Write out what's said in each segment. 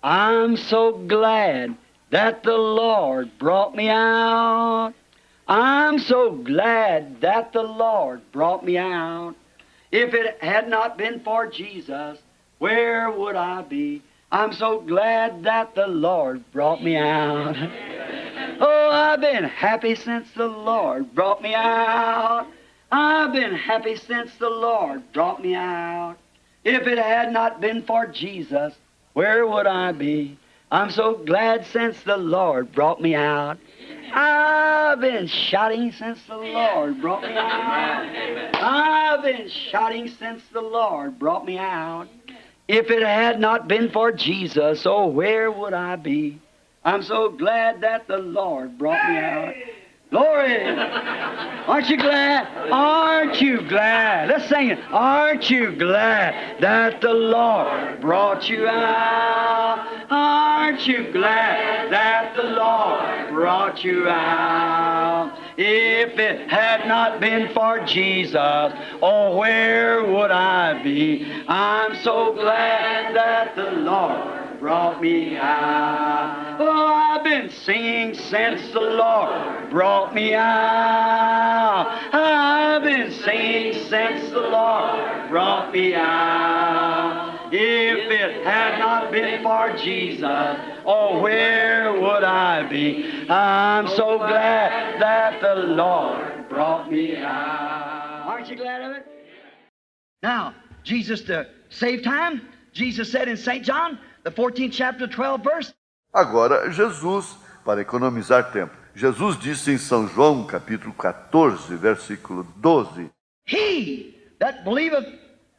I'm so glad that the Lord brought me out. I'm so glad that the Lord brought me out. If it had not been for Jesus, where would I be? I'm so glad that the Lord brought me out. Oh, I've been happy since the Lord brought me out. I've been happy since the Lord brought me out. If it had not been for Jesus, where would I be? I'm so glad since the Lord brought me out. I've been shouting since the Lord brought me out. I've been shouting since the Lord brought me out. If it had not been for Jesus, oh, where would I be? I'm so glad that the Lord brought me out. Glory! Aren't you glad? Aren't you glad? Let's sing it. Aren't you glad that the Lord brought you out? Aren't you glad that the Lord brought you out? If it had not been for Jesus, oh, where would I be? I'm so glad that the Lord brought me out. Oh, I've been singing since the Lord brought me out. I've been singing since the Lord brought me out. If it had not been for Jesus, oh, where would I be? I'm so glad that the Lord brought me out. Aren't you glad of it? Now, Jesus, to save time, Jesus said in St. John, the 14th chapter, 12th verse. Agora, Jesus, para economizar tempo, Jesus disse em São João, capítulo 14, versículo 12: He that believeth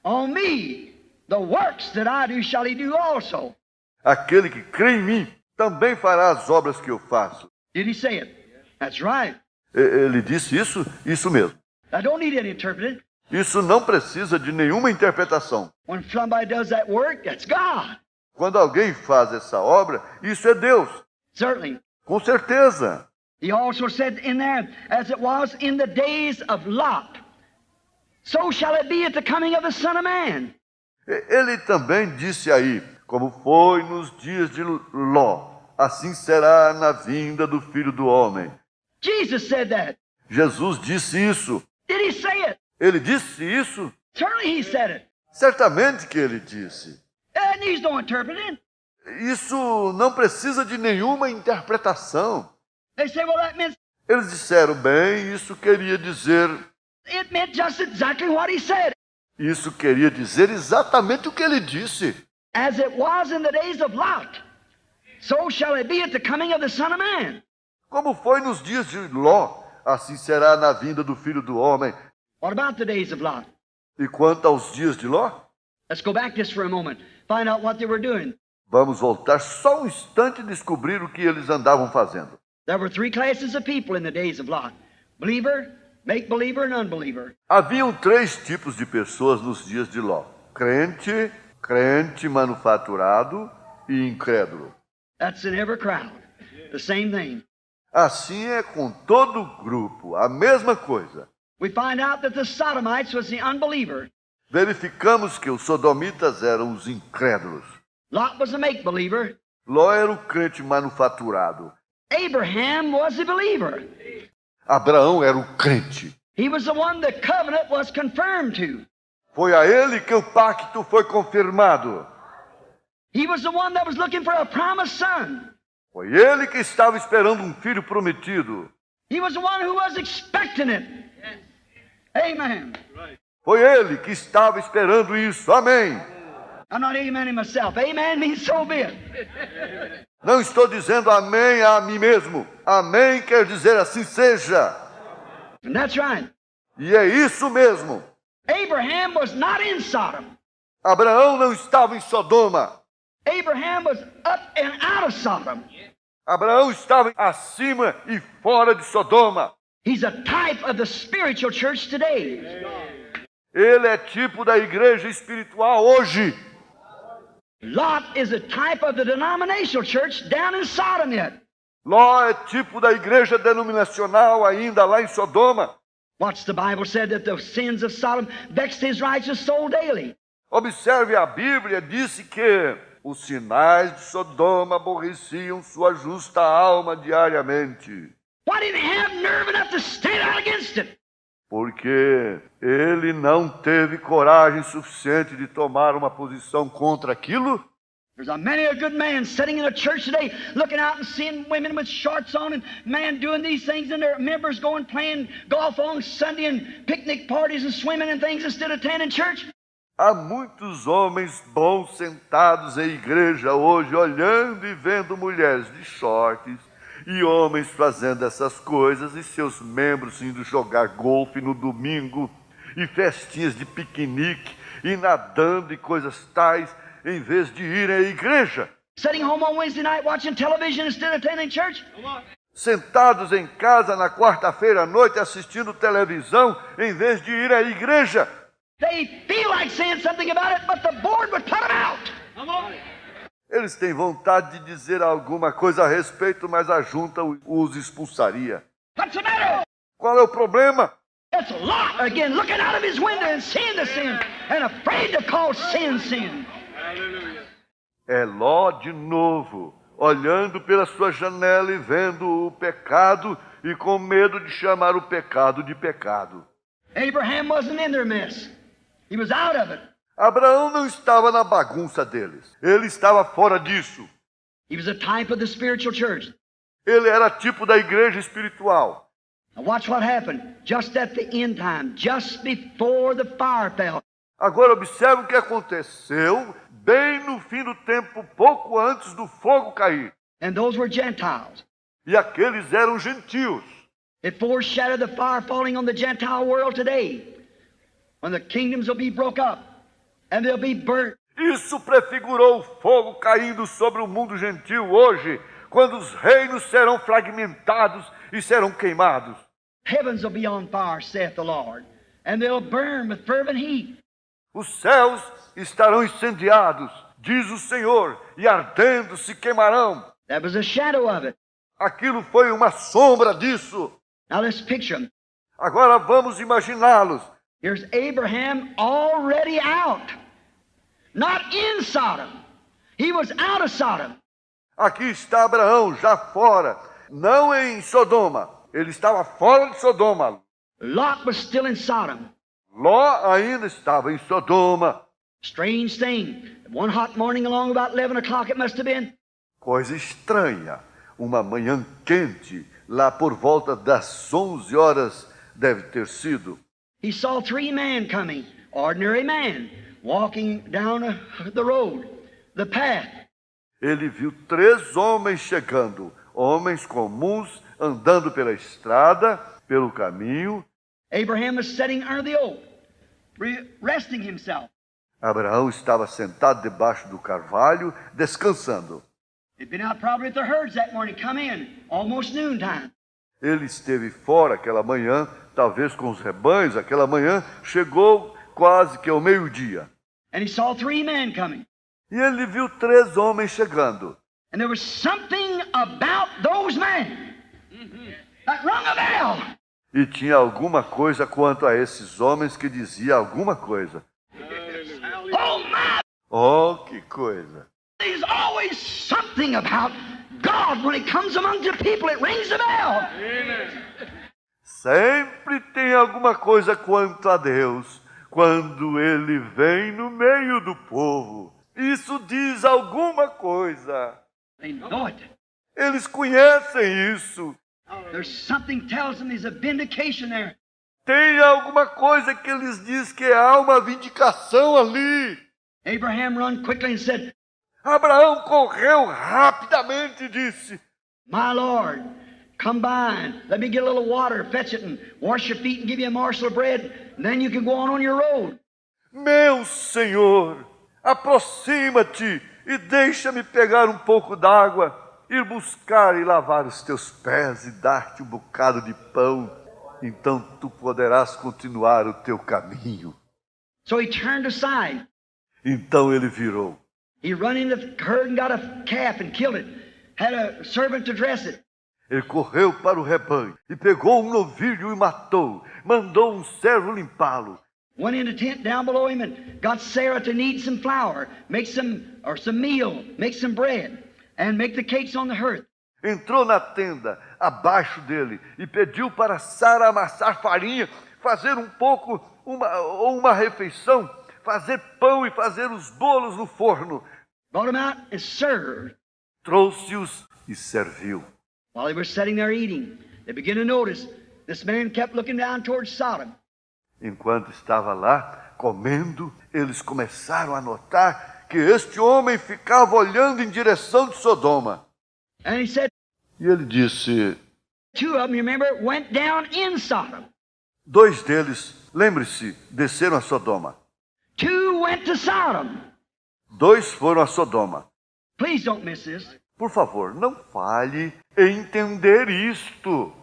on me, the works that I do shall he do also. Aquele que crê em mim também fará as obras que eu faço. Did he say it? That's right. Ele disse isso? Isso mesmo. I don't need any interpreting. Isso não precisa de nenhuma interpretação. When somebody does that work, that's God. Quando alguém faz essa obra, isso é Deus. Certainly. Com certeza. He also said in there, as it was in the days of Lot, so shall it be at the coming of the Son of Man. Ele também disse aí, como foi nos dias de Ló, assim será na vinda do Filho do Homem. Jesus said that. Jesus disse isso. Did he say it? Ele disse isso? Certainly he said it. Certamente que ele disse. It needs no interpreting. Isso não precisa de nenhuma interpretação. They say, well, that meant... Eles disseram, bem, isso queria dizer... It meant just exactly what he said. Isso queria dizer exatamente o que ele disse. As it was in the days of Lot, so shall it be at the coming of the Son of Man. Como foi nos dias de Ló, assim será na vinda do Filho do Homem. What about the days of Lot? E quanto aos dias de Ló? Let's go back just for a moment. Find out what they were doing. Vamos voltar só um instante e descobrir o que eles andavam fazendo. There were three classes of people in the days of Lot. Believer, make-believer, and unbeliever. Haviam três tipos de pessoas nos dias de Ló. Crente, crente manufaturado e incrédulo. That's in every crowd. The same thing. Assim é com todo o grupo, a mesma coisa. We find out that the Sodomites was the unbeliever. Verificamos que os sodomitas eram os incrédulos. Lot was a make-believer. Ló era o crente manufaturado. Abraham was a believer. Abraão era o crente. He was the one the covenant was confirmed to. Foi a ele que o pacto foi confirmado. He was the one that was looking for a promised son. Foi ele que estava esperando um filho prometido. He was the one who was expecting it. Amen. Foi ele que estava esperando isso. Amém. I'm not amening myself. Amen means so be it. Não estou dizendo amém a mim mesmo. Amém quer dizer assim seja. And that's right. E é isso mesmo. Abraham was not in Sodom. Abraão não estava em Sodoma. Abraham was up and out of Sodom. Abraão estava acima e fora de Sodoma. He's a type of the spiritual church today. Ele é tipo da igreja espiritual hoje. Lot is a type of the denominational church down in Sodom yet. Ló é tipo da igreja denominacional ainda lá em Sodoma. What's the Bible said that the sins of Sodom vexed his righteous soul daily? Observe, a Bíblia disse que Os sinais de Sodoma aborreciam sua justa alma diariamente. Why didn't he have nerve enough to stand out against it? Porque ele não teve coragem suficiente de tomar uma posição contra aquilo. There's many a good man sitting in a church today looking out and seeing women with shorts on and man doing these things and their members going playing golf on Sunday and picnic parties and swimming and things instead of attending church. Há muitos homens bons sentados em igreja hoje olhando e vendo mulheres de shorts e homens fazendo essas coisas e seus membros indo jogar golfe no domingo e festinhas de piquenique e nadando e coisas tais, em vez de ir à igreja. Sitting home on Wednesday night watching television instead of attending church. Sentados em casa na quarta-feira à noite assistindo televisão, em vez de ir à igreja. They feel like saying something about it, but the board would put them out. Eles têm vontade de dizer alguma coisa a respeito, mas a junta os expulsaria. What's the matter? Qual é o problema? It's Lot again, looking out of his window and seeing the sin, and afraid to call sin sin. É Ló de novo, olhando pela sua janela e vendo o pecado e com medo de chamar o pecado de pecado. Abraham wasn't in their mess. He was out of it. Abraão não estava na bagunça deles. Ele estava fora disso. He was a type of the spiritual church. Ele era tipo da igreja espiritual. Now watch what happened just at the end time, just before the fire fell. Agora observe o que aconteceu bem no fim do tempo, pouco antes do fogo cair. And those were Gentiles. E aqueles eram gentios. It foreshadowed the fire falling on the Gentile world today, when the kingdoms will be broke up and they'll be burnt. Isso prefigurou o fogo caindo sobre o mundo gentil hoje, quando os reinos serão fragmentados e serão queimados. Heavens will be on fire, saith the Lord, and they'll burn with fervent heat. Os céus estarão incendiados, diz o Senhor, e ardendo se queimarão. That was a shadow of it. Aquilo foi uma sombra disso. Now let's picture them. Agora vamos imaginá-los. Here's Abraham already out. Not in Sodom. He was out of Sodom. Aqui está Abraão, já fora, não em Sodoma. Ele estava fora de Sodoma. Lot was still in Sodom. Ló ainda estava em Sodoma. Strange thing. One hot morning along about 11 o'clock it must have been. Coisa estranha. Uma manhã quente, lá por volta das 11 horas, deve ter sido. He saw three men coming, ordinary men, walking down the road, the path. Ele viu 3 homens chegando, homens comuns, andando pela estrada, pelo caminho. Abraham was sitting under the oak, resting himself. Abraão estava sentado debaixo do carvalho, descansando. They'd been out probably with their herds that morning, come in, almost noontime. Ele esteve fora aquela manhã, talvez com os rebanhos, aquela manhã chegou quase que ao meio-dia. And he saw three men coming. E ele viu 3 homens chegando. And there was something about those men that rung a bell. E tinha alguma coisa quanto a esses homens que dizia alguma coisa. Oh my! Oh, que coisa! There's always something about God when it comes among the people. It rings a bell. Sempre tem alguma coisa quanto a Deus quando Ele vem no meio do povo. Isso diz alguma coisa. They know it. Eles conhecem isso. There's something tells them there's a vindication there. Tem alguma coisa que eles diz que há uma vindicação ali. Abraham run quickly and said, Abraão correu rapidamente e disse: My Lord, come by and let me get a little water, fetch it and wash your feet and give you a morsel of bread, and then you can go on your road. Meu Senhor, aproxima-te e deixa-me pegar um pouco d'água, ir buscar e lavar os teus pés e dar-te um bocado de pão. Então tu poderás continuar o teu caminho. So he turned aside. Então ele virou. He run in the herd and got a calf and killed it. Had a servant to dress it. Ele correu para o rebanho e pegou um novilho e matou. Mandou um servo limpá-lo. Went in the tent down below him and got Sarah to knead some flour, make some or some meal, make some bread, and make the cakes on the hearth. Entrou na tenda abaixo dele e pediu para Sara amassar farinha, fazer um pouco, uma refeição, fazer pão e fazer os bolos no forno. Brought him out and served. Trouxe-os e serviu. While they were sitting there eating, they began to notice this man kept looking down towards Sodom. Enquanto estava lá comendo, eles começaram a notar que este homem ficava olhando em direção de Sodoma. And he said, E ele disse, two of them, you remember, went down in Sodom. 2 deles, lembre-se, desceram a Sodoma. 2 went to Sodom. 2 foram a Sodoma. Please don't miss this. Por favor, não falhe em entender isto.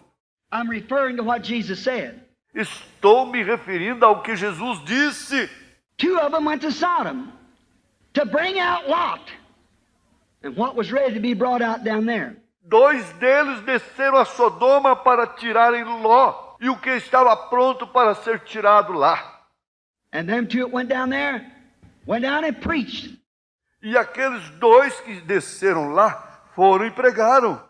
I'm referring to what Jesus said. Estou me referindo ao que Jesus disse. 2 of them went to Sodom to bring out Lot and what was ready to be brought out down there. 2 deles desceram a Sodoma para tirarem Ló e o que estava pronto para ser tirado lá. And them 2 that went down there went down and preached. E aqueles 2 que desceram lá foram e pregaram.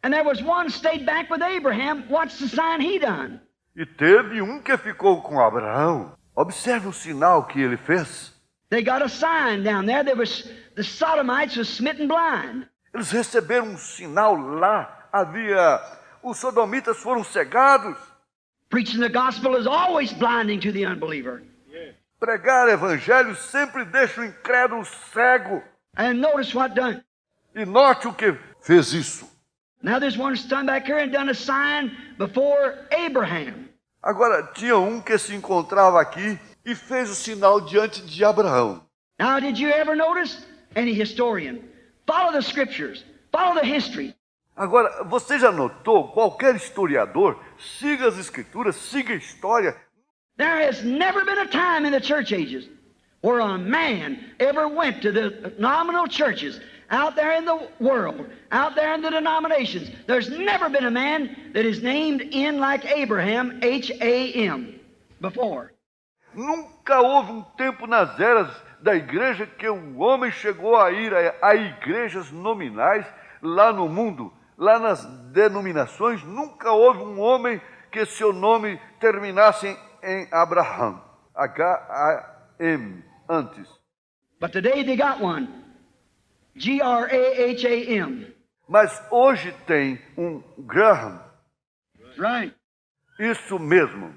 And there was one stayed back with Abraham. What's the sign he done? E teve um que ficou com Abraão. Observe o sinal que ele fez. They got a sign down there. The Sodomites was smitten blind. Eles receberam um sinal lá. Os sodomitas foram cegados. Preaching the gospel is always blinding to the unbeliever. Pregar evangelho sempre deixa o incrédulo cego. And notice what done. E note o que fez isso. Now there's one stand back here and done a sign before Abraham. Agora, tinha um que se encontrava aqui e fez o sinal diante de Abraão. Now, did you ever notice? Any historian. Follow the scriptures. Follow the history. Agora, você já notou, qualquer historiador, siga as escrituras, siga a história. There has never been a time in the church ages where a man ever went to the nominal churches out there in the world, out there in the denominations. There's never been a man that is named in like Abraham, H-A-M, before. Nunca houve um tempo nas eras da igreja que um homem chegou a ir a igrejas nominais lá no mundo, lá nas denominações. Nunca houve um homem que seu nome terminasse em Abraham, H-A-M, antes. But today they got one, G-R-A-H-A-M. Mas hoje tem um Graham. Right. Isso mesmo.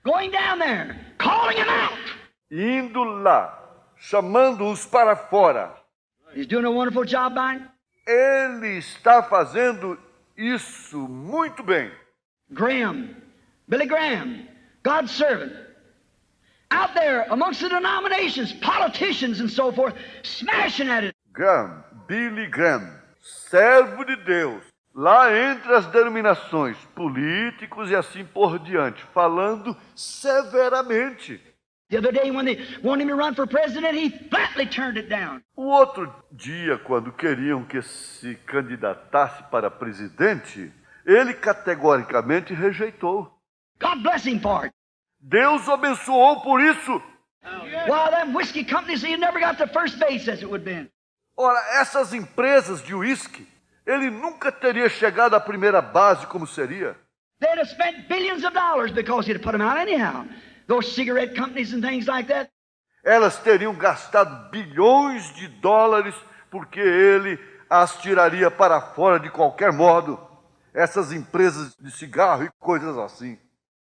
Going down there, calling him out. Indo lá, chamando-os para fora. He's doing a wonderful job, Brian. Ele está fazendo isso muito bem. Graham, Billy Graham, God's servant, out there amongst the denominations, politicians and so forth, smashing at it. Graham, Billy Graham, servo de Deus, lá entre as denominações, políticos e assim por diante, falando severamente. The other day when they wanted him to run for president, he flatly turned it down. O outro dia, quando queriam que se candidatasse para presidente, ele categoricamente rejeitou. God bless him for it. Deus o abençoou por isso. Well, them whiskey companies, he never got to first base as it would been. Ora, essas empresas de uísque, ele nunca teria chegado à primeira base como seria. They'd have spent billions of dollars because he'd have put them out anyhow. Those cigarette companies and things like that. Elas teriam gastado bilhões de dólares porque ele as tiraria para fora de qualquer modo. Essas empresas de cigarro e coisas assim.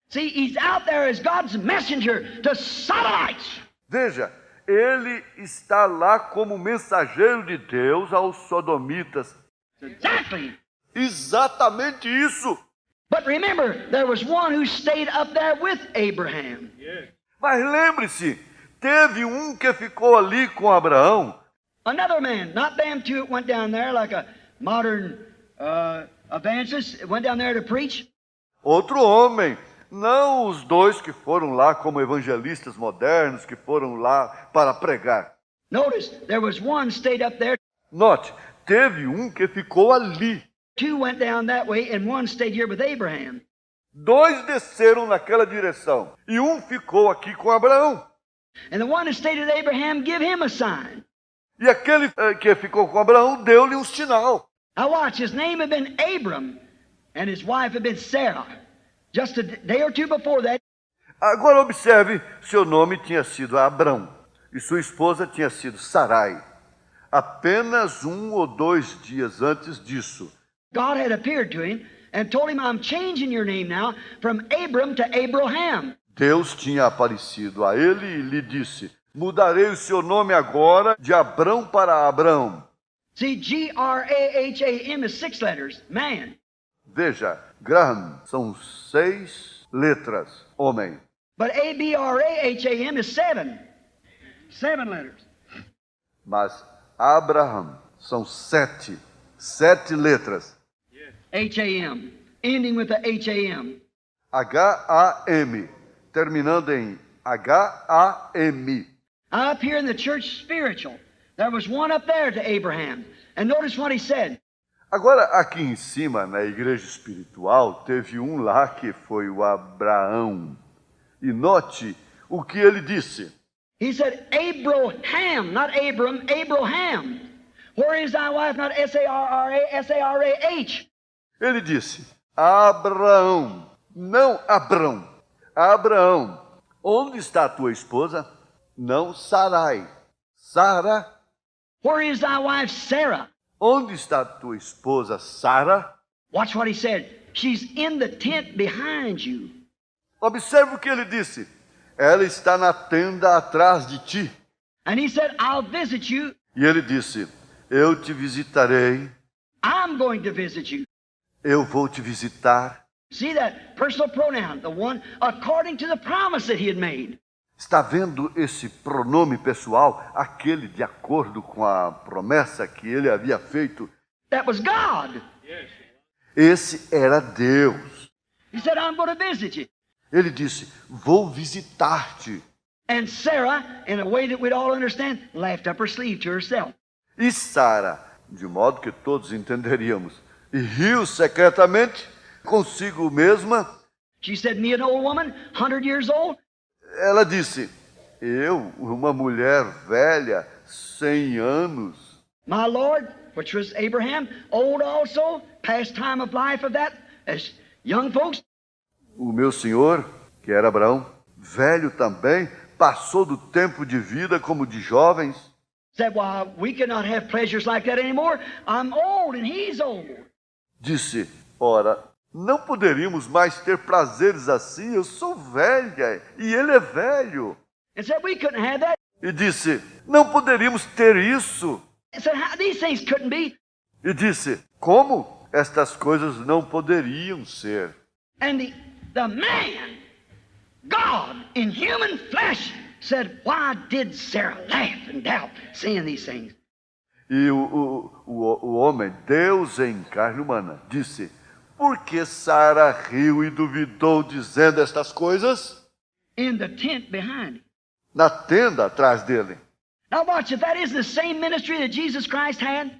See, he's out there as God's messenger to Sodomites. Veja, ele está lá como mensageiro de Deus aos sodomitas. Exactly. Exatamente isso. But remember, there was one who stayed up there with Abraham. Mas lembre-se, teve um que ficou ali com Abraão. Another man, not them two that went down there like a modern evangelist, went down there to preach. Outro homem, não os 2 que foram lá como evangelistas modernos, que foram lá para pregar. Notice, there was one stayed up there. Note, teve um que ficou ali. 2 went down that way and one stayed here with Abraham. 2 desceram naquela direção e um ficou aqui com Abraão. And the one that stayed with Abraham, give him a sign. E aquele que ficou com Abraão deu-lhe um sinal. Now watch, his name had been Abram, and his wife had been Sarah. Just a day or two before that, Agora observe, seu nome tinha sido Abrão e sua esposa tinha sido Sarai. Apenas 1 ou 2 dias antes disso, God had appeared to him and told him, I'm changing your name now from Abram to Abraham. Deus tinha aparecido a ele e lhe disse: mudarei o seu nome agora de Abrão para Abraão. See, Graham is 6 letters, man. Veja, Graham são 6 letras, homem. But Abraham is 7. 7 letters. Mas Abraham são 7 letras. Ham, ending with the Ham. H-A-M, terminando em H-A-M. Up here in the church spiritual, there was one up there to Abraham. And notice what he said. Agora, aqui em cima, na igreja espiritual, teve um lá que foi o Abraão. E note o que ele disse. He said, Abraham, not Abram, Abraham. Where is thy wife? Not S-A-R-R-A, S-A-R-A-H. Ele disse, Abraão, não Abrão. Abraão, onde está a tua esposa? Não Sarai. Sara, Where is thy wife, Sarah? onde está a tua esposa Sara? Watch what he said. She's in the tent behind you. Observe o que ele disse. Ela está na tenda atrás de ti. And he said, I'll visit you. E ele disse, eu te visitarei, I'm going to visit you. eu vou te visitar. See that personal pronoun, the one according to the promise that he had made. Está vendo esse pronome pessoal? Aquele de acordo com a promessa que ele havia feito. That was God. Esse era Deus. He said, I'm going to visit you. Ele disse, vou visitar-te. And Sarah, in a way that we'd all understand, laughed up her sleeve to herself. E Sara, de modo que todos entenderíamos, e riu secretamente consigo mesma. She said, me an old woman, 100 years old? Ela disse, eu, uma mulher velha, 100 anos. My Lord, which was Abraham, old also, past time of life of that, as young folks. O meu senhor, que era Abraão, velho também, passou do tempo de vida como de jovens. Said, well, we cannot have pleasures like that anymore. I'm old and he's old. Disse, ora, não poderíamos mais ter prazeres assim, eu sou velha e ele é velho. And said, we couldn't have that. E disse, não poderíamos ter isso. And said, how, these things couldn't be. E disse, como? Estas coisas não poderiam ser. And the man, God in human flesh, said, why did Sarah laugh and doubt saying these things? E o homem, Deus em carne humana, disse, por que Sara riu e duvidou dizendo estas coisas? In the tent behind him. Na tenda atrás dele. Now watch, if that isn't the same ministry that Jesus Christ had.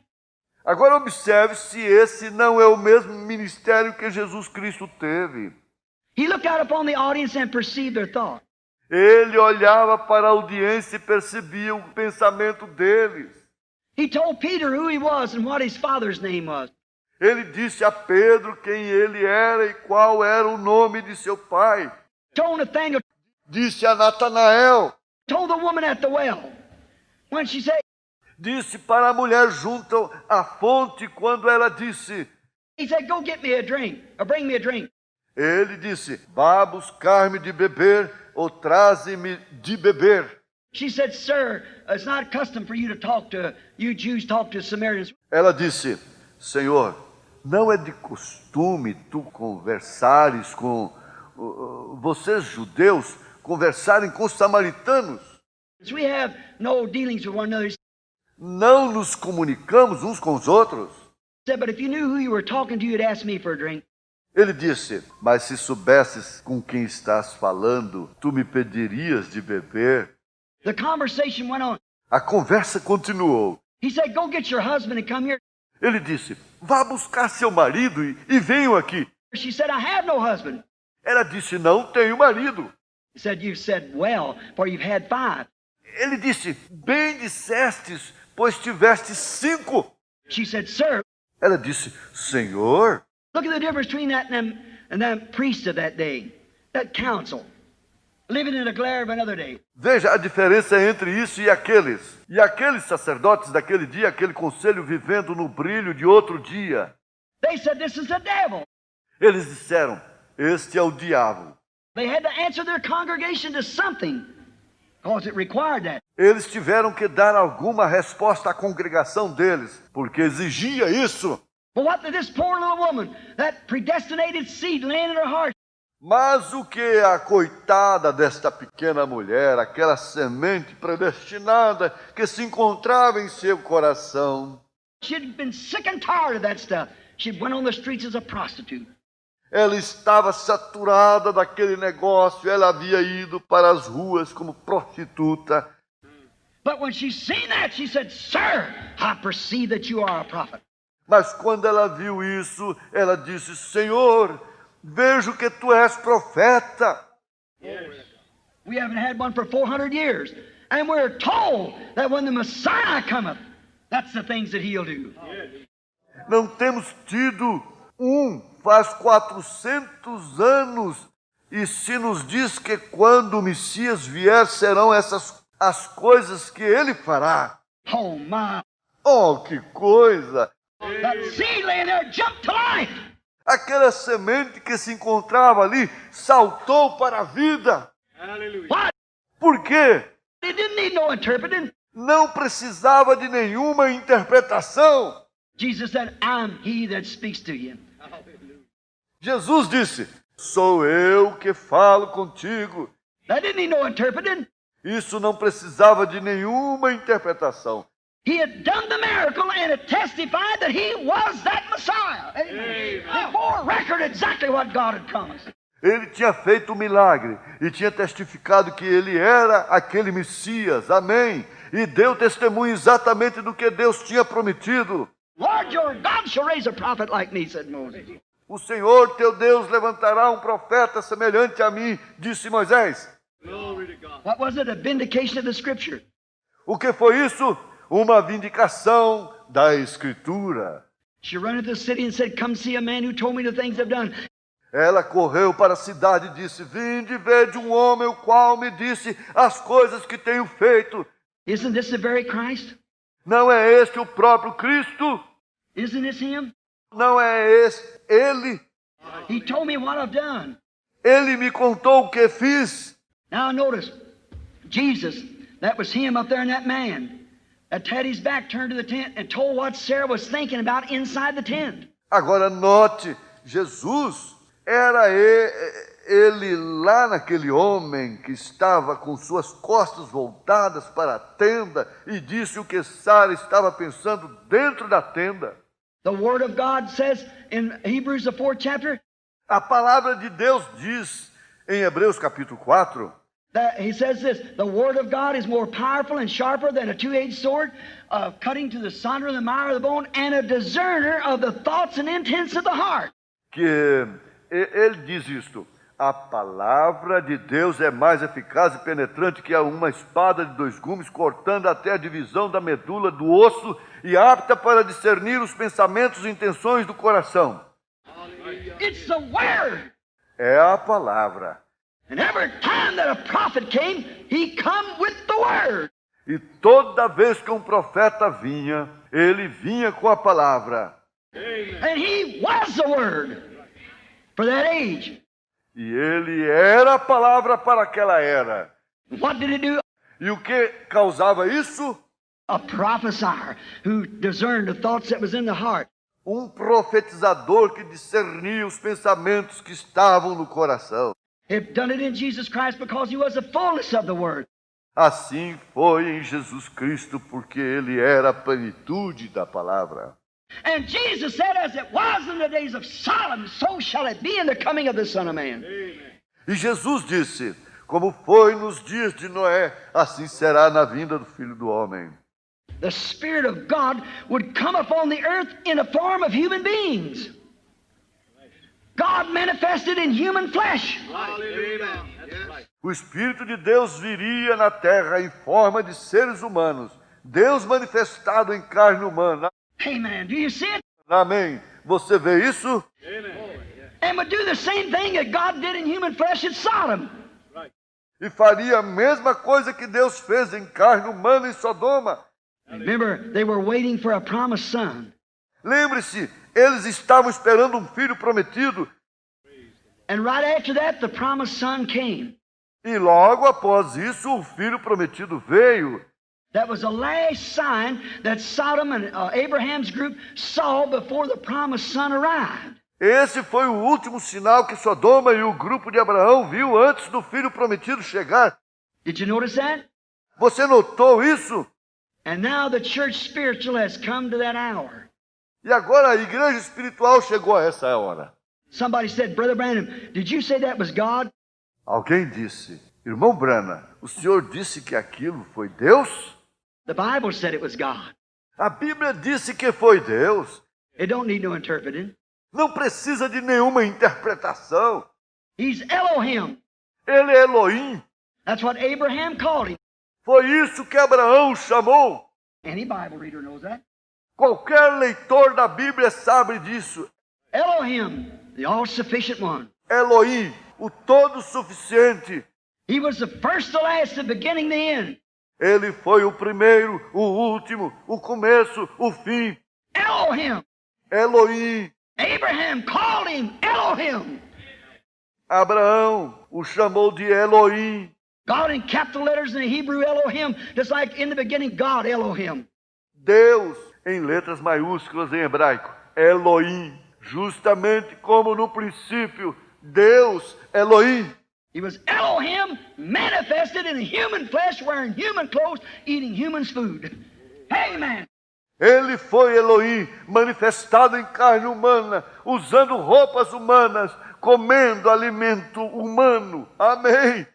Agora observe se esse não é o mesmo ministério que Jesus Cristo teve. He looked out upon the audience and perceived their thought. Ele olhava para a audiência e percebia o pensamento deles. He told Peter who he was and what his father's name was. Ele disse a Pedro quem ele era e qual era o nome de seu pai. Told Nathanael, Disse a Natanael. told the woman at the well. When she said, Disse para a mulher junto à fonte quando ela disse. he said, go get me a drink, or bring me a drink. Ele disse, vá buscar-me de beber ou traze-me de beber. She said, sir, it's not custom for you to talk to, you Jews talk to Samaritans. Ela disse, Senhor, não é de costume tu conversares com vocês judeus, conversarem com os samaritanos. We have no dealings with one another. Não nos comunicamos uns com os outros. He said, but if you knew who you were talking to, you'd ask me for a drink. Ele disse, mas se soubesses com quem estás falando, tu me pedirias de beber. The conversation went on. A conversa continuou. He said, go get your husband and come here. Ele disse, vá buscar seu marido e venham aqui. She said, I have no husband. Ela disse, não tenho marido. He said, you've said well, for you've had 5. Ele disse, bem dissestes, pois tiveste 5. She said, Sir, Ela disse, Senhor, look at the difference between that and them priests of that day, that council, living in the glare of another day. veja a diferença entre isso e aqueles. E aqueles sacerdotes daquele dia, aquele conselho vivendo no brilho de outro dia. They said, this is the devil. Eles disseram, este é o diabo. They had to answer their congregation to something, because it required that. Eles tiveram que dar alguma resposta à congregação deles, porque exigia isso. But what did this poor little woman, that predestinated seed laying in her heart, Mas o que a coitada desta pequena mulher, aquela semente predestinada que se encontrava em seu coração, she'd been sick and tired of that stuff. She went on the streets as a prostitute. ela estava saturada daquele negócio, ela havia ido para as ruas como prostituta. But when she seen that, she said, Sir, I perceive that you are a prophet. Mas quando ela viu isso, ela disse, Senhor, vejo que tu és profeta. We haven't had one for 400 years. And we're told that when the Messiah cometh, that's the things that he'll do. Não temos tido faz 400 anos, e se nos diz que quando o Messias vier, serão essas as coisas que ele fará. Oh, my. Oh, que coisa! That seed laying there jumped to life. Aquela semente que se encontrava ali saltou para a vida. Why? Por quê? It didn't need no interpreting. Não precisava de nenhuma interpretação. Jesus said, I'm he that speaks to you. Jesus disse, sou eu que falo contigo. That didn't need no interpreting. Isso não precisava de nenhuma interpretação. He had done the miracle and it testified that he was that Messiah. Amen. It bore record exactly what God had promised. Ele tinha feito o milagre e tinha testificado que ele era aquele Messias. Amém. E deu testemunho exatamente do que Deus tinha prometido. Lord your God shall raise a prophet like me, said Moses. O Senhor teu Deus levantará um profeta semelhante a mim, disse Moisés. What was it? A vindication of the Scripture. O que foi isso? Uma vindicação da Escritura. She ran into the city and said, come see a man who told me the things I've done. Ela correu para a cidade e disse, vinde ver de um homem o qual me disse as coisas que tenho feito. Isn't this the very Christ? Não é este o próprio Cristo? Isn't this him? Não é este ele? He told me what I've done. Ele me contou o que fiz. Now notice, Jesus, that was him up there in that man, that had his back turned to the tent and told what Sarah was thinking about inside the tent. Agora note, Jesus era ele lá naquele homem que estava com suas costas voltadas para a tenda e disse o que Sara estava pensando dentro da tenda. The Word of God says in Hebrews, the 4th chapter, A palavra de Deus diz em Hebreus capítulo 4, that he says this, the Word of God is more powerful and sharper than a two-edged sword, cutting to the sunder and the mire of the bone, and a discerner of the thoughts and intents of the heart. que ele diz isto, a palavra de Deus é mais eficaz e penetrante que uma espada de 2 gumes, cortando até a divisão da medula do osso e apta para discernir os pensamentos e intenções do coração. It's the Word. É a palavra. And every time that a prophet came, he come with the Word. E toda vez que um profeta vinha, ele vinha com a palavra. And he was the Word for that age. E ele era a palavra para aquela era. What did it do? E o que causava isso? A prophesier who discerned the thoughts that was in the heart. Um profetizador que discernia os pensamentos que estavam no coração. It done it in Jesus Christ because he was the fullness of the Word. Assim foi em Jesus Cristo, porque ele era a plenitude da palavra. And Jesus said, as it was in the days of Solomon, so shall it be in the coming of the Son of Man. E Jesus disse, como foi nos dias de Noé, assim será na vinda do Filho do Homem. The Spirit of God would come upon the earth in a form of human beings. God manifested in human flesh. O Espírito de Deus viria na terra em forma de seres humanos, Deus manifestado em carne humana. Amen. Do you see it? Amém. Você vê isso? And would do the same thing that God did in human flesh at Sodom. E faria a mesma coisa que Deus fez em carne humana em Sodoma. Remember, they were waiting for a promised son. Lembre-se, eles estavam esperando um filho prometido. And right after that, the promised son came. E logo após isso, o filho prometido veio. That was the last sign that Sodom and Abraham's group saw before the promised son arrived. Esse foi o último sinal que Sodoma e o grupo de Abraão viu antes do filho prometido chegar. Did you notice that? Você notou isso? And now the church spiritual has come to that hour. E agora a igreja espiritual chegou a essa hora. Somebody said, Brother Branham, did you say that was God? Alguém disse, irmão Branham, o senhor disse que aquilo foi Deus? The Bible said it was God. A Bíblia disse que foi Deus. It don't need no interpreting. Não precisa de nenhuma interpretação. He's Elohim. Ele é Elohim. That's what Abraham called him. Foi isso que Abraão chamou. Any Bible reader knows that. Qualquer leitor da Bíblia sabe disso. Elohim, the all-sufficient one. Elohim, o todo-suficiente. He was the first, the last, the beginning, the end. Ele foi o primeiro, o último, o começo, o fim. Elohim. Elohim. Abraham called him Elohim. Abraão o chamou de Elohim. God in capital letters in the Hebrew Elohim, just like in the beginning God Elohim. Deus em letras maiúsculas em hebraico. Elohim. Justamente como no princípio, Deus, Elohim. He was Elohim manifested in human flesh, wearing human clothes, eating human food. Amen. Ele foi Elohim manifestado em carne humana, usando roupas humanas, comendo alimento humano. Amém.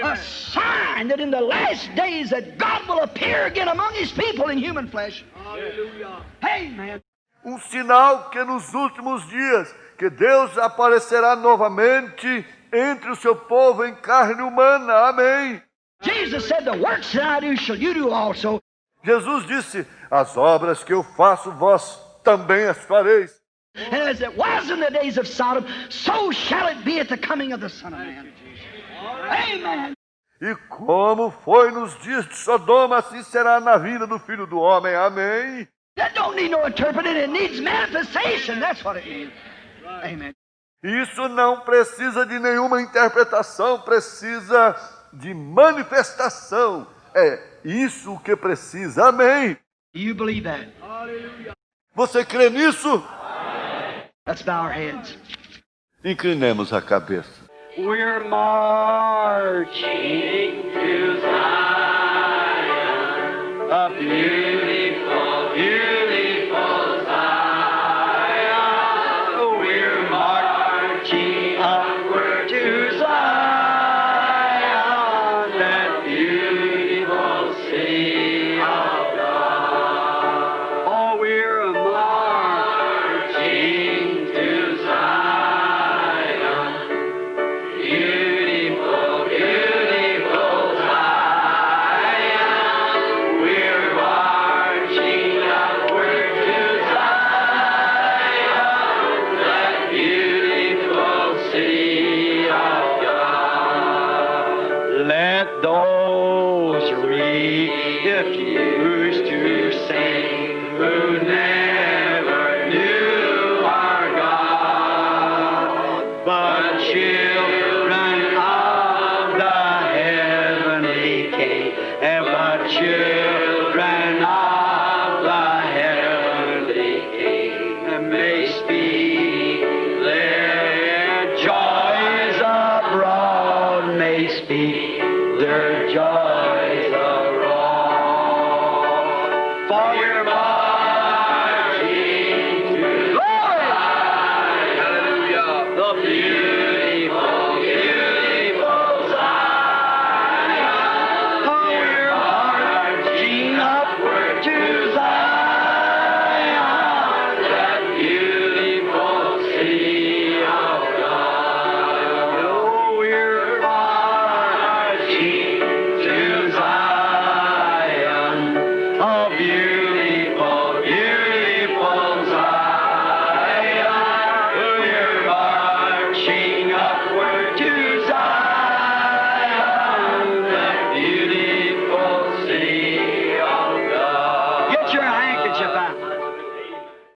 A sign that in the last days that God will appear again among his people in human flesh. Hallelujah. Amen. Um sinal que nos últimos dias que Deus aparecerá novamente entre o seu povo em carne humana. Amém. Jesus said, the works that I do shall you do also. Jesus disse, as obras que eu faço, vós também as fareis. And as it was in the days of Sodom, so shall it be at the coming of the Son of Man. Amen. E como foi nos dias de Sodoma, assim será na vida do Filho do Homem. Amém. That don't need no interpreting, it needs manifestation. That's what it needs. Amen. Isso não precisa de nenhuma interpretação, precisa de manifestação. É isso que precisa. Amém. Do you believe that? Você crê nisso? Let's bow our heads. Inclinemos a cabeça. We're marching to Zion, a beautiful